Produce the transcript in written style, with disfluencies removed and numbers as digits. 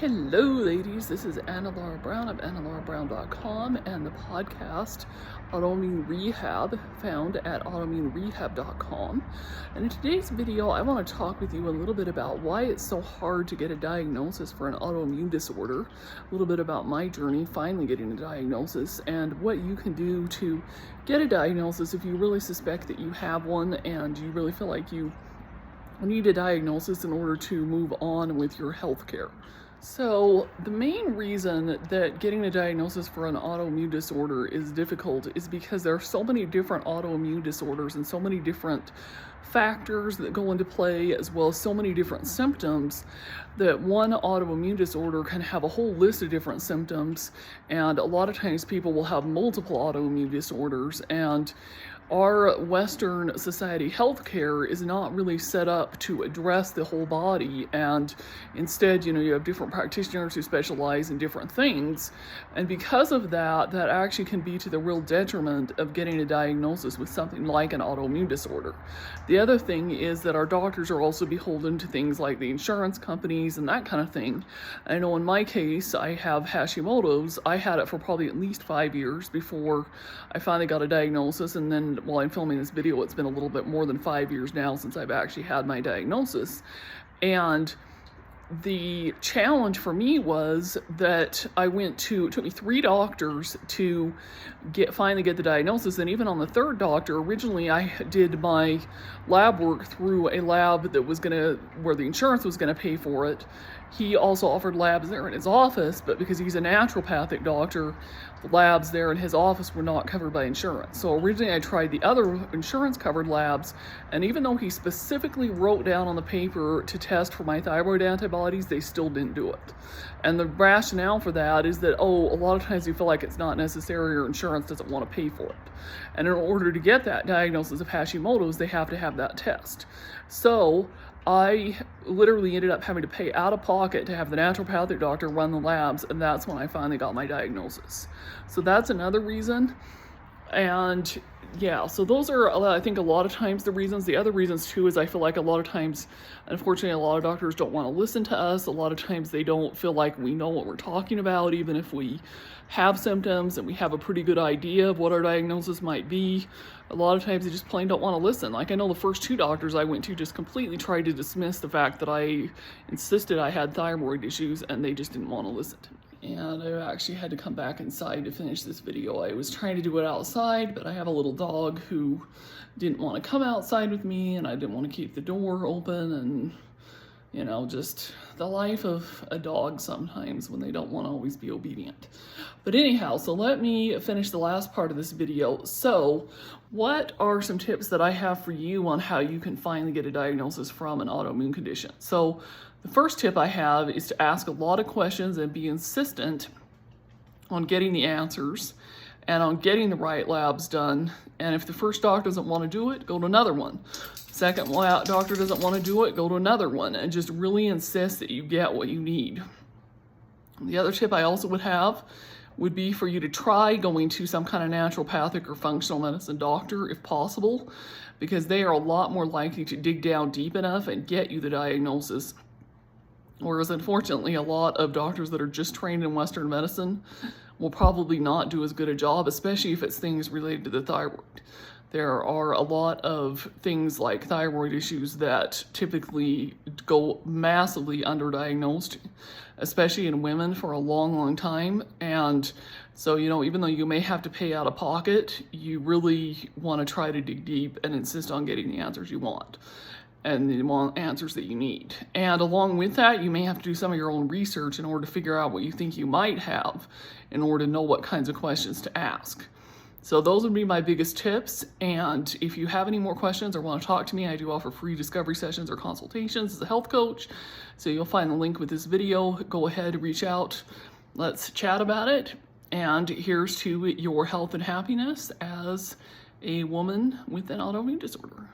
Hello, ladies. This is Anna Laura Brown of AnnaLauraBrown.com and the podcast Autoimmune Rehab, found at AutoimmuneRehab.com. And in today's video, I want to talk with you a little bit about why it's so hard to get a diagnosis for an autoimmune disorder, a little bit about my journey finally getting a diagnosis, and what you can do to get a diagnosis if you really suspect that you have one and you really feel like you need a diagnosis in order to move on with your health care. So the main reason that getting a diagnosis for an autoimmune disorder is difficult is because there are so many different autoimmune disorders and so many different factors that go into play, as well as so many different symptoms, that one autoimmune disorder can have a whole list of different symptoms, and a lot of times people will have multiple autoimmune disorders, and our Western society healthcare is not really set up to address the whole body, and instead, you have different practitioners who specialize in different things, and because of that, that actually can be to the real detriment of getting a diagnosis with something like an autoimmune disorder. The other thing is that our doctors are also beholden to things like the insurance companies and that kind of thing. I know in my case, I have Hashimoto's. I had it for probably at least 5 years before I finally got a diagnosis, and then while I'm filming this video, it's been a little bit more than 5 years now since I've actually had my diagnosis. And the challenge for me was that it took me 3 doctors to finally get the diagnosis, and even on the 3rd doctor, originally I did my lab work through a lab that was where the insurance was gonna pay for it. He also offered labs there in his office, but because he's a naturopathic doctor, the labs there in his office were not covered by insurance. So originally I tried the other insurance-covered labs, and even though he specifically wrote down on the paper to test for my thyroid antibodies, they still didn't do it. And the rationale for that is that, a lot of times you feel like it's not necessary or insurance doesn't want to pay for it. And in order to get that diagnosis of Hashimoto's, they have to have that test. So I literally ended up having to pay out of pocket to have the naturopathic doctor run the labs, and that's when I finally got my diagnosis. So that's another reason. And yeah, so those are, I think, a lot of times the reasons. The other reasons too is I feel like a lot of times, unfortunately, a lot of doctors don't want to listen to us. A lot of times they don't feel like we know what we're talking about, even if we have symptoms and we have a pretty good idea of what our diagnosis might be. A lot of times they just plain don't want to listen. Like, I know the first 2 doctors I went to just completely tried to dismiss the fact that I insisted I had thyroid issues, and they just didn't want to listen to me. And I actually had to come back inside to finish this video. I was trying to do it outside, but I have a little dog who didn't want to come outside with me, and I didn't want to keep the door open, and just the life of a dog sometimes when they don't want to always be obedient. But anyhow, so let me finish the last part of this video. So what are some tips that I have for you on how you can finally get a diagnosis from an autoimmune condition? So the first tip I have is to ask a lot of questions and be insistent on getting the answers and on getting the right labs done. And if the first doctor doesn't want to do it, go to another one. Second doctor doesn't want to do it, go to another one, and just really insist that you get what you need. The other tip I also would be for you to try going to some kind of naturopathic or functional medicine doctor if possible, because they are a lot more likely to dig down deep enough and get you the diagnosis. Whereas unfortunately, a lot of doctors that are just trained in Western medicine will probably not do as good a job, especially if it's things related to the thyroid. There are a lot of things like thyroid issues that typically go massively underdiagnosed, especially in women, for a long, long time. And so, even though you may have to pay out of pocket, you really want to try to dig deep and insist on getting the answers you want and the answers that you need. And along with that, you may have to do some of your own research in order to figure out what you think you might have in order to know what kinds of questions to ask. So those would be my biggest tips. And if you have any more questions or want to talk to me, I do offer free discovery sessions or consultations as a health coach. So you'll find the link with this video. Go ahead, reach out. Let's chat about it. And here's to your health and happiness as a woman with an autoimmune disorder.